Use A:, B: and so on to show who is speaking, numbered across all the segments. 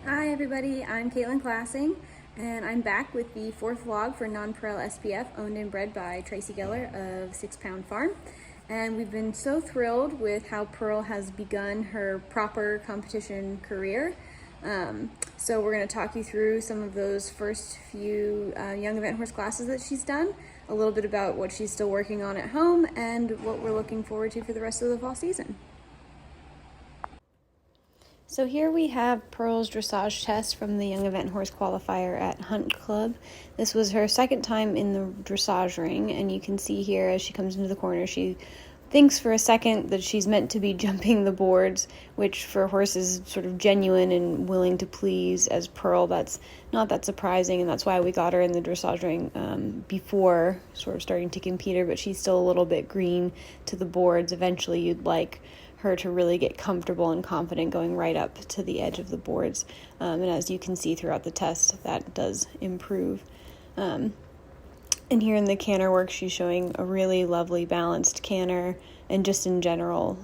A: Hi everybody, I'm Caitlin Classing, and I'm back with the fourth vlog for Nonpareil SPF, owned and bred by Tracy Geller of 6 Pound Farm. And we've been so thrilled with how Pearl has begun her proper competition career. So we're going to talk you through some of those first few young event horse classes that she's done, a little bit about what she's still working on at home, and what we're looking forward to for the rest of the fall season. So here we have Pearl's dressage test from the Young Event Horse Qualifier at Hunt Club. This was her second time in the dressage ring, and you can see here as she comes into the corner, she thinks for a second that she's meant to be jumping the boards, which for horses sort of genuine and willing to please as Pearl, that's not that surprising, and that's why we got her in the dressage ring before sort of starting to compete her, but she's still a little bit green to the boards. Eventually you'd like her to really get comfortable and confident going right up to the edge of the boards. And as you can see throughout the test, that does improve. And here in the canter work, she's showing a really lovely balanced canter, and just in general,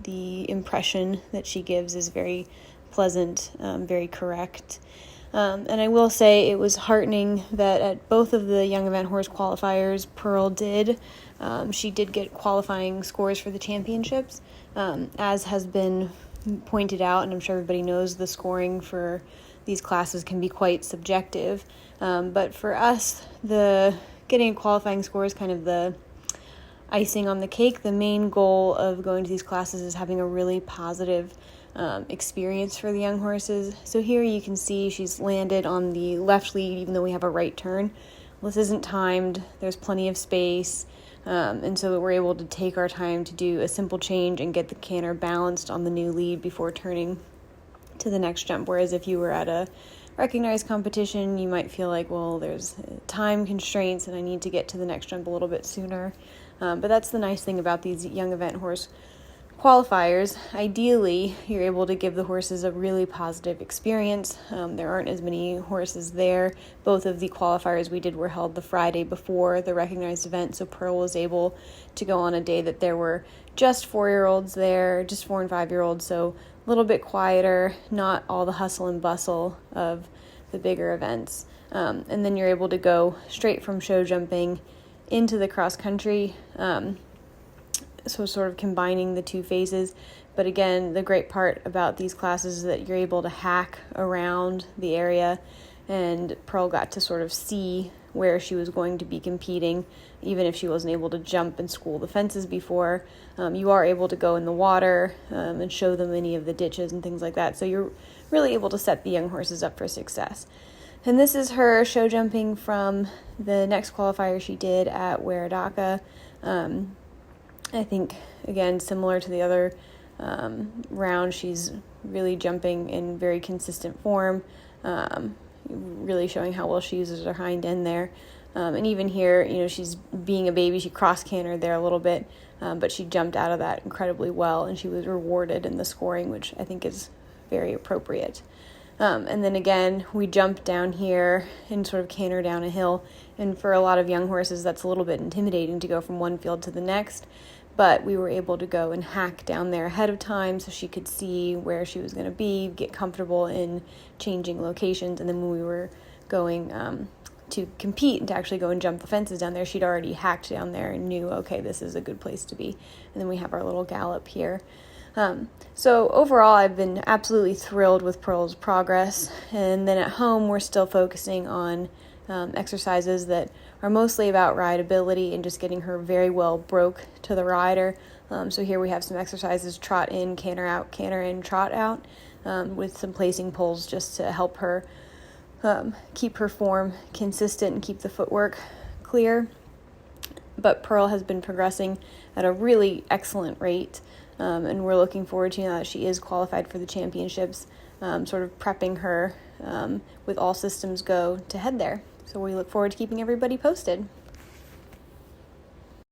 A: the impression that she gives is very pleasant, very correct. And I will say it was heartening that at both of the Young Event Horse qualifiers, Pearl did. She did get qualifying scores for the championships, as has been pointed out, and I'm sure everybody knows the scoring for these classes can be quite subjective. But for us, the getting a qualifying score is kind of the icing on the cake. The main goal of going to these classes is having a really positive experience for the young horses. So here you can see she's landed on the left lead even though we have a right turn. This isn't timed, there's plenty of space, and so we're able to take our time to do a simple change and get the canter balanced on the new lead before turning to the next jump. Whereas if you were at a recognized competition, you might feel like, well, there's time constraints and I need to get to the next jump a little bit sooner. But that's the nice thing about these young event horse qualifiers. Ideally, you're able to give the horses a really positive experience. There aren't as many horses there. Both of the qualifiers we did were held the Friday before the recognized event, so Pearl was able to go on a day that there were just 4-year-olds there, just 4 and 5-year-olds, so a little bit quieter, not all the hustle and bustle of the bigger events. And then you're able to go straight from show jumping into the cross country, so sort of combining the two phases. But again, the great part about these classes is that you're able to hack around the area, and Pearl got to sort of see where she was going to be competing, even if she wasn't able to jump and school the fences before. You are able to go in the water and show them any of the ditches and things like that, so you're really able to set the young horses up for success. And this is her show jumping from the next qualifier she did at Waradaka. I think, again, similar to the other round, she's really jumping in very consistent form, really showing how well she uses her hind end there. And even here, she's being a baby, she cross-cantered there a little bit, but she jumped out of that incredibly well, and she was rewarded in the scoring, which I think is very appropriate. And then again, we jump down here and sort of canter down a hill. And for a lot of young horses, that's a little bit intimidating to go from one field to the next. But we were able to go and hack down there ahead of time so she could see where she was going to be, get comfortable in changing locations. And then when we were going to compete and to actually go and jump the fences down there, she'd already hacked down there and knew, okay, this is a good place to be. And then we have our little gallop here. So overall, I've been absolutely thrilled with Pearl's progress. And then at home, we're still focusing on exercises that are mostly about rideability and just getting her very well broke to the rider. So here we have some exercises: trot in, canter out, canter in, trot out, with some placing poles just to help her keep her form consistent and keep the footwork clear. But Pearl has been progressing at a really excellent rate. And we're looking forward to, now that she is qualified for the championships, sort of prepping her with all systems go to head there. So we look forward to keeping everybody posted.